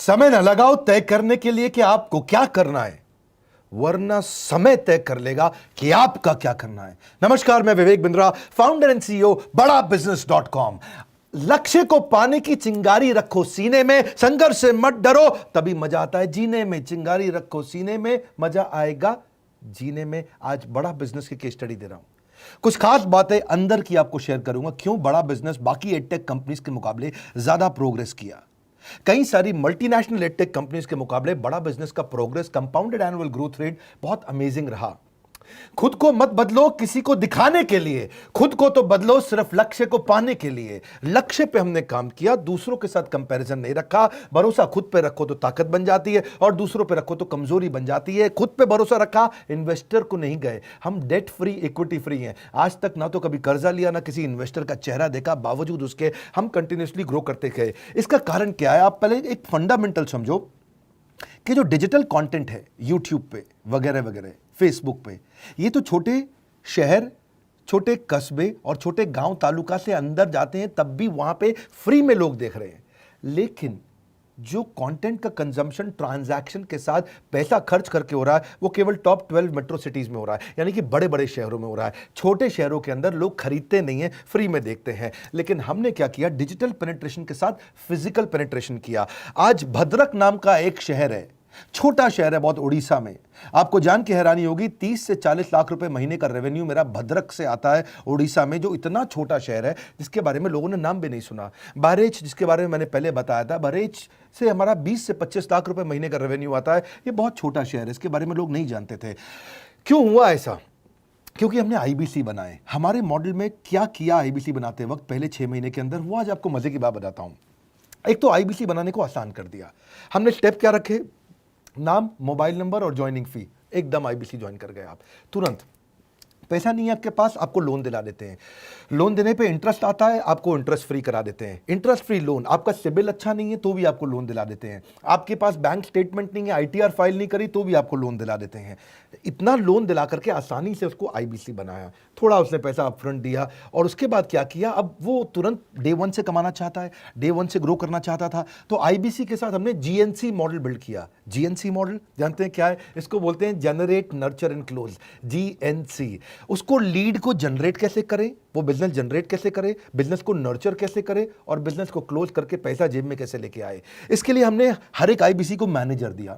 समय न लगाओ तय करने के लिए कि आपको क्या करना है, वरना समय तय कर लेगा कि आपका क्या करना है। नमस्कार, मैं Vivek Bindra, founder and CEO बड़ा बिजनेस .com। लक्ष्य को पाने की चिंगारी रखो सीने में, संघर्ष से मत डरो, तभी मजा आता है जीने में। चिंगारी रखो सीने में, मजा आएगा जीने में। आज बड़ा बिजनेस की केस स्टडी दे रहा हूं, कुछ खास बातें अंदर की आपको शेयर करूंगा, क्यों बड़ा बिजनेस बाकी एडटेक कंपनीज के मुकाबले ज्यादा प्रोग्रेस किया। कई सारी मल्टीनेशनल एडटेक कंपनीज के मुकाबले बड़ा बिजनेस का progress, compounded annual growth rate बहुत अमेजिंग रहा। खुद को मत बदलो किसी को दिखाने के लिए, खुद को तो बदलो सिर्फ लक्ष्य को पाने के लिए। लक्ष्य पे हमने काम किया, दूसरों के साथ कंपैरिजन नहीं रखा। भरोसा खुद पे रखो तो ताकत बन जाती है, और दूसरों पे रखो तो कमजोरी बन जाती है। खुद पे भरोसा रखा, इन्वेस्टर को नहीं गए। हम डेट फ्री, इक्विटी फ्री हैं। आज तक ना तो कभी कर्जा लिया, ना किसी इन्वेस्टर का चेहरा देखा, बावजूद उसके हम कंटिन्यूसली ग्रो करते गए। इसका कारण क्या है? आप पहले एक फंडामेंटल समझो कि जो डिजिटल कंटेंट है यूट्यूब पे वगैरह वगैरह, फेसबुक पे, ये तो छोटे शहर, छोटे कस्बे और छोटे गांव तालुका से अंदर जाते हैं, तब भी वहां पे फ्री में लोग देख रहे हैं। लेकिन जो कंटेंट का कंजम्पशन ट्रांजैक्शन के साथ पैसा खर्च करके हो रहा है, वो केवल टॉप 12 मेट्रो सिटीज में हो रहा है, यानी कि बड़े बड़े शहरों में हो रहा है। छोटे शहरों के अंदर लोग खरीदते नहीं हैं, फ्री में देखते हैं। लेकिन हमने क्या किया? डिजिटल पेनिट्रेशन के साथ फिजिकल पेनिट्रेशन किया। आज भद्रक नाम का एक शहर है, छोटा शहर है बहुत, उड़ीसा में। आपको जान के हैरानी होगी, 30 से 40 लाख रुपए महीने का रेवेन्यू मेरा भद्रक से आता है, उड़ीसा में, जो इतना छोटा शहर है जिसके बारे में लोगों ने नाम भी नहीं सुना। बहरेच, जिसके बारे में मैंने पहले बताया था, बहरेच से हमारा 20 से 25 लाख रुपए महीने का रेवेन्यू आता है। ये बहुत छोटा शहर है, इसके बारे में लोग नहीं जानते थे। क्यों हुआ ऐसा? क्योंकि हमने आईबीसी बनाए। हमारे मॉडल में क्या किया आईबीसी बनाते वक्त, पहले 6 महीने के अंदर, वो आज आपको मजे की बात बताता हूं। एक तो आईबीसी बनाने को आसान कर दिया हमने। स्टेप क्या रखे? नाम, मोबाइल नंबर और ज्वाइनिंग फी, एकदम आईबीसी ज्वाइन कर गए आप तुरंत। पैसा नहीं है आपके पास, आपको लोन दिला देते हैं। लोन देने पे इंटरेस्ट आता है, आपको इंटरेस्ट फ्री करा देते हैं। Interest free loan. आपका सिबिल अच्छा नहीं है तो भी आपको लोन दिला देते हैं। आपके पास बैंक स्टेटमेंट नहीं है, आईटीआर फाइल नहीं करी, तो भी आपको लोन दिला देते हैं। इतना लोन दिला करके आसानी से उसको आईबीसी बनाया। थोड़ा उसने पैसा अपफ्रंट दिया, और उसके बाद क्या किया? अब वो तुरंत डे 1 से कमाना चाहता है, डे 1 से ग्रो करना चाहता था, तो आईबीसी के साथ हमने जीएनसी मॉडल बिल्ड किया। जीएनसी मॉडल जानते हैं क्या है? इसको बोलते हैं generate, nurture and close, GNC. उसको लीड को जनरेट कैसे करें, वो बिजनेस जनरेट कैसे करे, बिजनेस को नर्चर कैसे करे, और बिजनेस को क्लोज करके पैसा जेब में कैसे लेके आए। इसके लिए हमने हर एक आईबीसी को मैनेजर दिया।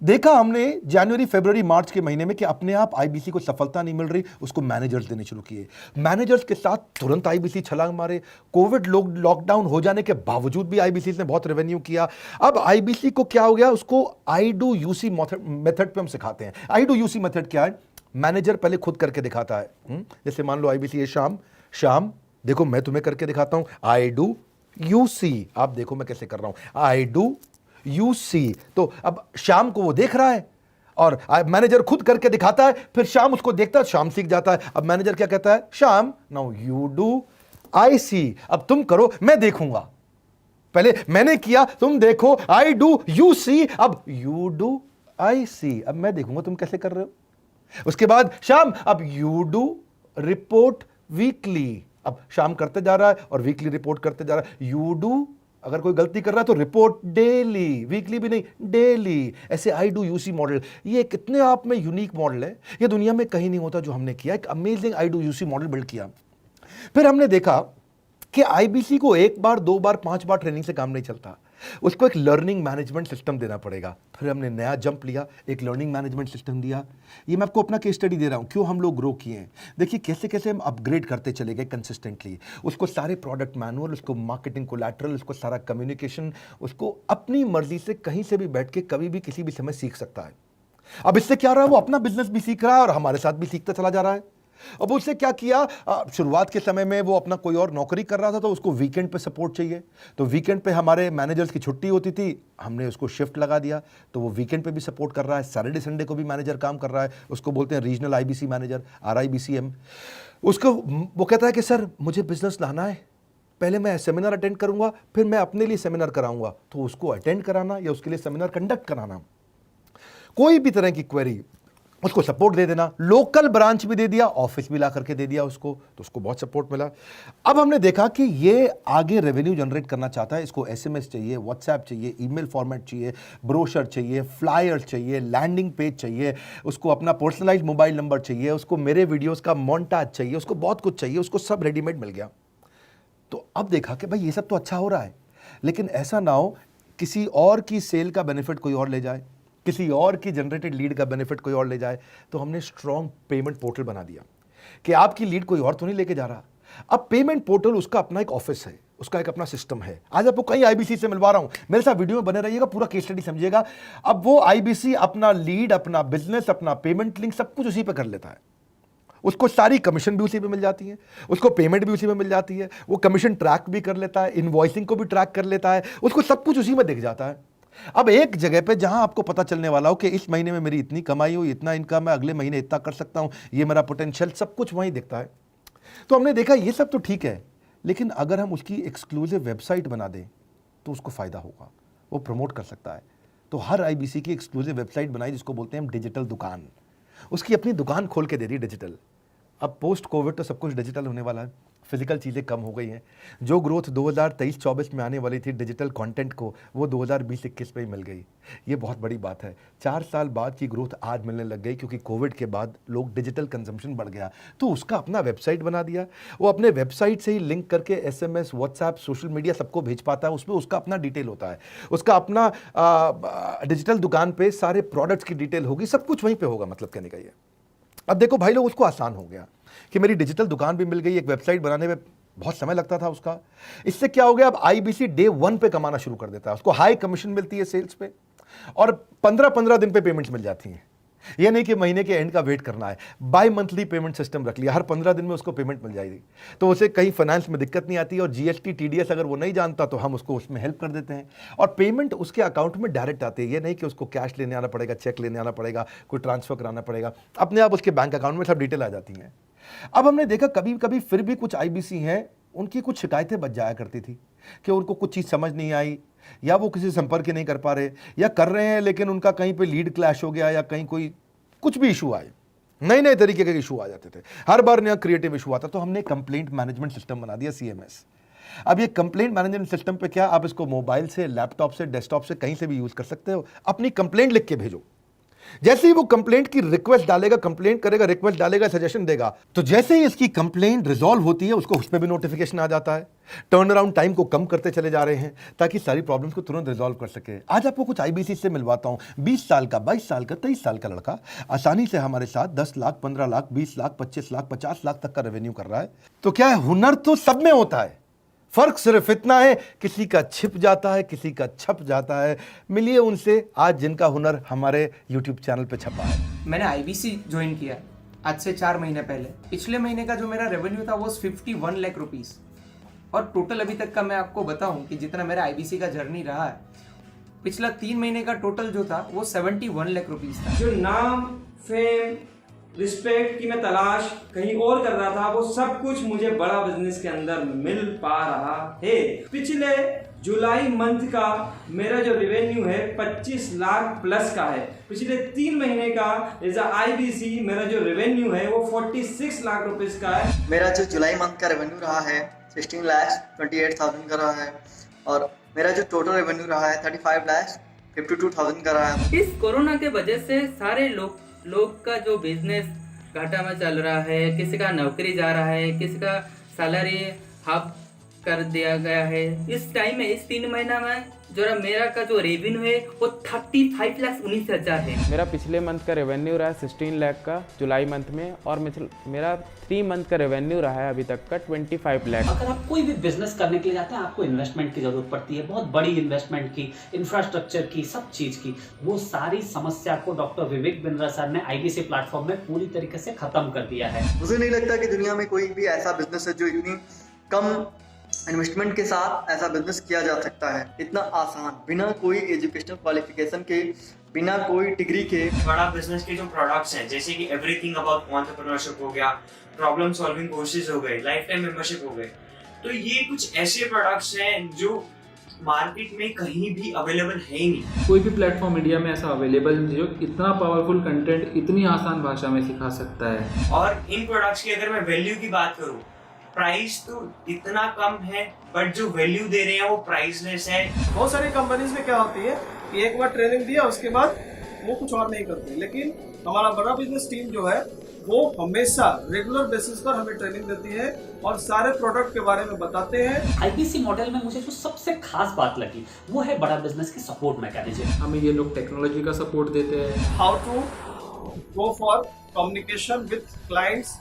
देखा हमने जनवरी, फरवरी, मार्च के महीने में कि अपने आप आईबीसी को सफलता नहीं मिल रही, उसको मैनेजर्स देने शुरू किए। मैनेजर्स के साथ तुरंत आईबीसी छलांग मारे। कोविड लॉकडाउन हो जाने के बावजूद भी आईबीसी ने बहुत रेवेन्यू किया। अब आईबीसी को क्या हो गया? उसको आई डू यूसी मेथड पे हम सिखाते हैं। आई डू यूसी मेथड क्या है? मैनेजर पहले खुद करके दिखाता है। जैसे मान लो आईबीसी है शाम, देखो मैं तुम्हें करके दिखाता हूं, आई डू यूसी, आप देखो मैं कैसे कर रहा हूं, आई डू यूसी। तो अब शाम को वो देख रहा है, और मैनेजर खुद करके दिखाता है, फिर शाम उसको देखता है, शाम सीख जाता है। अब मैनेजर क्या कहता है? शाम, नाउ यू डू आई सी, अब तुम करो, मैं देखूंगा। पहले मैंने किया, तुम देखो, आई डू यू सी, अब यू डू आई सी, अब मैं देखूंगा तुम कैसे कर रहे हो। उसके बाद शाम, अब यू डू रिपोर्ट वीकली, अब शाम करते जा रहा है और वीकली रिपोर्ट करते जा रहा है। यू डू, अगर कोई गलती कर रहा है तो रिपोर्ट डेली, वीकली भी नहीं, डेली। ऐसे आई डू यूसी मॉडल, ये कितने आप में यूनिक मॉडल है, ये दुनिया में कहीं नहीं होता जो हमने किया। एक amazing I do UC model build किया। फिर हमने देखा कि आईबीसी को 1 बार, 2 बार, 5 बार ट्रेनिंग से काम नहीं चलता, उसको एक लर्निंग मैनेजमेंट सिस्टम देना पड़ेगा। फिर हमने नया जंप लिया, एक लर्निंग मैनेजमेंट सिस्टम दिया। ये मैं आपको अपना केस स्टडी दे रहा हूं, क्यों हम लोग ग्रो किए हैं। देखिए कैसे कैसे हम अपग्रेड करते चले गए कंसिस्टेंटली। उसको सारे प्रोडक्ट मैनुअल, उसको मार्केटिंग कोलैटरल, उसको सारा कम्युनिकेशन, उसको अपनी मर्जी से कहीं से भी बैठ के कभी भी किसी भी समय सीख सकता है। अब इससे क्या रहा है? वो अपना बिजनेस भी सीख रहा है और हमारे साथ भी सीखता चला जा रहा है। अब उससे क्या किया? शुरुआत के समय में वो अपना कोई और नौकरी कर रहा था, तो उसको वीकेंड पे सपोर्ट चाहिए, तो वीकेंड पे हमारे मैनेजर्स की छुट्टी होती थी, हमने उसको शिफ्ट लगा दिया, तो वो वीकेंड पे भी सपोर्ट कर रहा है। सैटरडे संडे को भी मैनेजर काम कर रहा है, उसको बोलते हैं रीजनल आईबीसी मैनेजर, RIBCM। उसको वो कहता है कि सर मुझे बिजनेस लाना है, पहले मैं सेमिनार अटेंड करूंगा, फिर मैं अपने लिए सेमिनार कराऊंगा। तो उसको अटेंड कराना या उसके लिए सेमिनार कंडक्ट कराना, कोई भी तरह की क्वेरी, उसको सपोर्ट दे देना, लोकल ब्रांच भी दे दिया, ऑफिस भी ला करके दे दिया उसको, तो उसको बहुत सपोर्ट मिला। अब हमने देखा कि ये आगे रेवेन्यू जनरेट करना चाहता है, इसको एसएमएस चाहिए, व्हाट्सएप चाहिए, ईमेल फॉर्मेट चाहिए, ब्रोशर चाहिए, फ्लायर चाहिए, लैंडिंग पेज चाहिए, उसको अपना पर्सनलाइज्ड मोबाइल नंबर चाहिए, उसको मेरे वीडियोस का मोन्टाज चाहिए, उसको बहुत कुछ चाहिए, उसको सब रेडीमेड मिल गया। तो अब देखा कि भाई ये सब तो अच्छा हो रहा है, लेकिन ऐसा ना हो किसी और की सेल का बेनिफिट कोई और ले जाए, किसी और की जनरेटेड लीड का बेनिफिट कोई और ले जाए। तो हमने स्ट्रॉन्ग पेमेंट पोर्टल बना दिया कि आपकी लीड कोई और तो नहीं लेके जा रहा। अब पेमेंट पोर्टल उसका अपना एक ऑफिस है, उसका एक अपना सिस्टम है। आज आपको कई आईबीसी से मिलवा रहा हूं, मेरे साथ वीडियो में बने रहिएगा, पूरा केस स्टडी समझिएगा। अब वो आईबीसी अपना लीड, अपना बिजनेस, अपना पेमेंट लिंक सब कुछ उसी पे कर लेता है। उसको सारी कमीशन भी उसी पे मिल जाती है, उसको पेमेंट भी उसी में मिल जाती है, वो कमीशन ट्रैक भी कर लेता है, इनवॉइसिंग को भी ट्रैक कर लेता है, उसको सब कुछ उसी में दिख जाता है। अब एक जगह पे जहां आपको पता चलने वाला हो कि इस महीने में मेरी इतनी कमाई हुई, इतना इनकम है, अगले महीने इतना कर सकता हूं, ये मेरा पोटेंशियल, सब कुछ वहीं दिखता है। तो हमने देखा ये सब तो ठीक है, लेकिन अगर हम उसकी एक्सक्लूसिव वेबसाइट बना दें तो उसको फायदा होगा, वो प्रमोट कर सकता है। तो हर आईबीसी की एक्सक्लूसिव वेबसाइट बनाई जिसको बोलते हैं हम डिजिटल दुकान, उसकी अपनी दुकान खोल के दे दी डिजिटल। अब पोस्ट कोविड तो सब कुछ डिजिटल होने वाला है, फिजिकल चीज़ें कम हो गई हैं। जो ग्रोथ 2023-24 में आने वाली थी डिजिटल कंटेंट को, वो 2020-21 में ही मिल गई। ये बहुत बड़ी बात है। 4 साल बाद की ग्रोथ आज मिलने लग गई, क्योंकि कोविड के बाद लोग डिजिटल कंजम्पशन बढ़ गया। तो उसका अपना वेबसाइट बना दिया, वो अपने वेबसाइट से ही लिंक करके एसएमएस, व्हाट्सएप, सोशल मीडिया सबको भेज पाता है। उसमें उसका अपना डिटेल होता है, उसका अपना डिजिटल दुकान पे सारे प्रोडक्ट्स की डिटेल होगी, सब कुछ वहीं पर होगा। मतलब कहने का ये, अब देखो भाई लोग, उसको आसान हो गया कि मेरी डिजिटल दुकान भी मिल गई। एक वेबसाइट बनाने में बहुत समय लगता था उसका, इससे क्या हो गया, अब आईबीसी डे 1 पे कमाना शुरू कर देता है। उसको हाई कमीशन मिलती है सेल्स पे, और 15-15 दिन पे पेमेंट्स मिल जाती हैं। ये नहीं कि महीने के एंड का वेट करना है, बाई मंथली पेमेंट सिस्टम रख लिया, हर 15 दिन में उसको पेमेंट मिल जाएगी। तो उसे कहीं फाइनेंस में दिक्कत नहीं आती, और जीएसटी, टीडीएस अगर वो नहीं जानता तो हम उसको उसमें हेल्प कर देते हैं, और पेमेंट उसके अकाउंट में डायरेक्ट आती है। ये नहीं कि उसको कैश लेने आना पड़ेगा, चेक लेने आना पड़ेगा, कोई ट्रांसफर कराना पड़ेगा, अपने आप उसके बैंक अकाउंट में सब डिटेल आ जाती हैं। अब हमने देखा कभी कभी फिर भी कुछ आईबीसी हैं, उनकी कुछ शिकायतें बच जाया करती थी कि उनको कुछ चीज़ समझ नहीं आई, या वो किसी से संपर्क ही नहीं कर पा रहे, या कर रहे हैं लेकिन उनका कहीं पे लीड क्लैश हो गया, या कहीं कोई कुछ भी इशू आए, नए नए तरीके के इशू आ जाते थे, हर बार नया क्रिएटिव इशू आता। तो हमने कंप्लेंट मैनेजमेंट सिस्टम बना दिया, सीएमएस। अब ये कंप्लेंट मैनेजमेंट सिस्टम पे क्या, आप इसको मोबाइल से, लैपटॉप से, डेस्कटॉप से, कहीं से भी यूज कर सकते हो। अपनी कंप्लेंट लिख के भेजो, जैसे ही वो कंप्लेंट की रिक्वेस्ट डालेगा, कंप्लेंट करेगा, रिक्वेस्ट डालेगा, सजेशन देगा, तो जैसे ही इसकी कंप्लेंट रिजॉल्व होती है उसको उस पर भी नोटिफिकेशन आ जाता है। टर्न अराउंड टाइम को कम करते चले जा रहे हैं ताकि सारी प्रॉब्लम्स को तुरंत रिजॉल्व कर सके। आज आपको कुछ आईबीसी से मिलवाता हूं, 20 साल का, 22 साल का, 23 साल का लड़का आसानी से हमारे साथ 10 लाख, 15 लाख, 20 लाख, 25 लाख, 50 लाख तक का रेवेन्यू कर रहा है। तो क्या है, हुनर तो सब में होता है, फर्क सिर्फ इतना है किसी का छिप जाता है, किसी का छप जाता है। मिलिए उनसे आज जिनका हुनर हमारे YouTube चैनल पे छपा है। मैंने आईबीसी ज्वाइन किया आज से 4 महीने पहले। पिछले महीने का जो मेरा रेवेन्यू था वो 51 लाख रुपीस, और टोटल अभी तक का मैं आपको बताऊं कि जितना मेरा आईबीसी का जर्नी रहा है, पिछला 3 महीने का टोटल जो था वो 71 लाख रुपीस था। जो नाम, फेम, रिस्पेक्ट की मैं तलाश कहीं और कर रहा था, वो सब कुछ मुझे बड़ा बिजनेस के अंदर मिल पा रहा है। पिछले जुलाई मंथ का मेरा जो रेवेन्यू है 25 लाख प्लस का है। पिछले 3 महीने का एज अ आईबीसी मेरा जो रेवेन्यू है वो 46 लाख रुपीस का है। मेरा जो जुलाई मंथ का रेवेन्यू रहा है 16 लाख 28,000 का रहा है, और मेरा जो टोटल रेवेन्यू रहा है 35 लाख 52,000 का रहा है। इस कोरोना के वजह से सारे लोग का जो बिजनेस घाटा में चल रहा है, किसी का नौकरी जा रहा है, किसी का सैलरी हाफ कर दिया गया है। इस टाइम में, इस 3 महीना में जो मेरा का जो रेवेन्यू है वो 35,19,000 है। मेरा पिछले मंथ का रेवेन्यू रहा है 16 लाख का जुलाई मंथ में, और मेरा 3 मंथ का रेवेन्यू रहा है अभी तक का 25 लाख। अगर आप कोई भी बिजनेस करने के लिए जाते हैं, आपको इन्वेस्टमेंट की जरूरत पड़ती है, बहुत बड़ी इन्वेस्टमेंट की, इंफ्रास्ट्रक्चर की, सब चीज की। वो सारी समस्या को डॉक्टर विवेक बिंद्रा सर ने आईबीसी प्लेटफॉर्म में पूरी तरीके से खत्म कर दिया है। मुझे नहीं लगता कि दुनिया में कोई भी ऐसा बिजनेस है जो इतनी कम इन्वेस्टमेंट के साथ ऐसा बिजनेस किया जा सकता है, इतना आसान, बिना कोई एजुकेशनल क्वालिफिकेशन के, बिना कोई डिग्री के। बड़ा बिजनेस के जो प्रोडक्ट्स हैं, जैसे कि एवरीथिंग अबाउट एंटरप्रेन्योरशिप हो गया, प्रॉब्लम सॉल्विंग कोर्सेज हो गए, लाइफ टाइम मेंबरशिप हो गए, तो ये कुछ ऐसे प्रोडक्ट्स हैं जो मार्केट में कहीं भी अवेलेबल है ही नहीं। कोई भी प्लेटफॉर्म इंडिया में ऐसा अवेलेबल नहीं जो इतना पावरफुल कंटेंट इतनी आसान भाषा में सिखा सकता है। और इन प्रोडक्ट्स की अगर मैं वैल्यू की बात करूं, प्राइस तो इतना कम है बट जो वैल्यू दे रहे हैं वो प्राइसलेस है। बहुत सारी कंपनीज में क्या होती है कि एक बार ट्रेनिंग दिया उसके बाद वो कुछ और नहीं करते, लेकिन हमारा बड़ा बिजनेस टीम जो है वो हमेशा रेगुलर बेसिस पर हमें ट्रेनिंग देती है और सारे प्रोडक्ट के बारे में बताते हैं। आईबीसी मॉडल में मुझे जो सबसे खास बात लगी वो है बड़ा बिजनेस की सपोर्ट मैकेनिज्म। हमें ये लोग टेक्नोलॉजी का सपोर्ट देते हैं। How to go for communication with clients,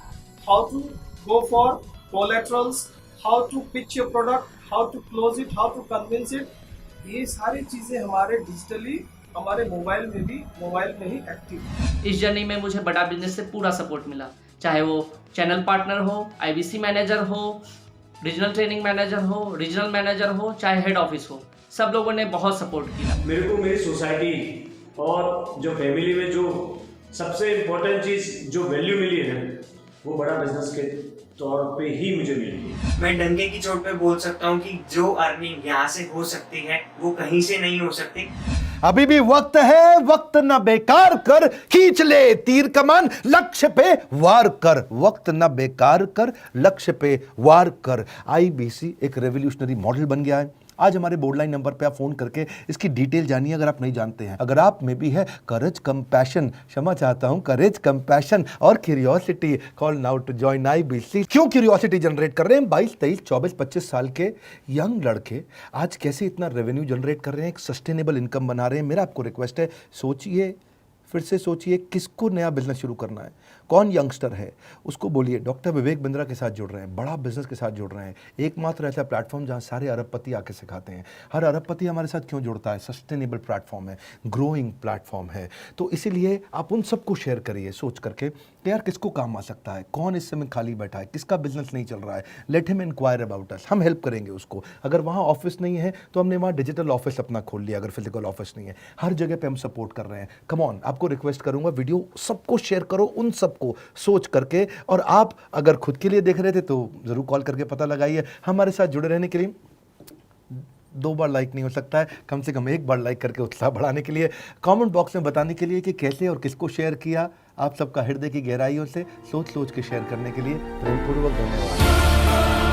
how to go for collaterals, how to pitch your product, how to close it, how to convince it, ये सारी चीजें हमारे डिजिटली हमारे मोबाइल में ही एक्टिव है। इस जर्नी में मुझे बड़ा बिजनेस से पूरा सपोर्ट मिला, चाहे वो चैनल पार्टनर हो, आईबीसी मैनेजर हो, रीजनल ट्रेनिंग मैनेजर हो, रीजनल मैनेजर हो, चाहे हेड ऑफिस हो, सब लोगों ने बहुत सपोर्ट किया। मेरे को मेरी सोसाइटी और जो फैमिली में जो सबसे इम्पोर्टेंट चीज़ जो वैल्यू मिली है वो बड़ा बिजनेस के तौर पे ही मुझे मिली है। मैं डंके की चोट पे बोल सकता हूँ कि जो अर्निंग यहाँ से हो सकती है वो कहीं से नहीं हो सकती। अभी भी वक्त है, वक्त न बेकार कर, खींच ले तीर कमान, लक्ष्य पे वार कर, वक्त न बेकार कर, लक्ष्य पे वार कर। आईबीसी एक रेवोल्यूशनरी मॉडल बन गया है। आज हमारे बोर्डलाइन नंबर पे आप फोन करके इसकी डिटेल जानिए अगर आप नहीं जानते हैं। अगर आप में भी है करेज, कंपैशन, क्षमा चाहता हूं, करेज, कंपैशन और curiosity, call now to join IBC. क्यों क्यूरियोसिटी जनरेट कर रहे हैं? 22, 23, 24, 25 साल के यंग लड़के आज कैसे इतना रेवेन्यू जनरेट कर रहे हैं, एक सस्टेनेबल इनकम बना रहे हैं। मेरा आपको रिक्वेस्ट है, सोचिए, फिर से सोचिए, किसको नया बिजनेस शुरू करना है, कौन यंगस्टर है, उसको बोलिए डॉक्टर विवेक बिंद्रा के साथ जुड़ रहे हैं, बड़ा बिजनेस के साथ जुड़ रहे हैं। एकमात्र ऐसा प्लेटफॉर्म जहां सारे अरबपति आके सिखाते हैं। हर अरबपति हमारे साथ क्यों जुड़ता है? सस्टेनेबल प्लेटफॉर्म है, ग्रोइंग प्लेटफॉर्म है। तो इसीलिए आप उन सबको शेयर करिए सोच करके कि यार किसको काम आ सकता है, कौन इस समय खाली बैठा है, किसका बिजनेस नहीं चल रहा है, let him inquire about us, हम हेल्प करेंगे उसको। अगर वहाँ ऑफिस नहीं है तो हमने वहाँ डिजिटल ऑफिस अपना खोल लिया, अगर फिजिकल ऑफिस नहीं है, हर जगह पे हम सपोर्ट कर रहे हैं। कम ऑन, आपको रिक्वेस्ट करूंगा वीडियो सबको शेयर करो, उन सबको सोच करके। और आप अगर खुद के लिए देख रहे थे तो जरूर कॉल करके पता लगाइए। हमारे साथ जुड़े रहने के लिए 2 बार लाइक नहीं हो सकता है, कम से कम 1 बार लाइक करके उत्साह बढ़ाने के लिए, कमेंट बॉक्स में बताने के लिए कि कैसे और किसको शेयर किया। आप सबका हृदय की गहराइयों से सोच सोच के शेयर करने के लिए प्रेमपूर्वक धन्यवाद।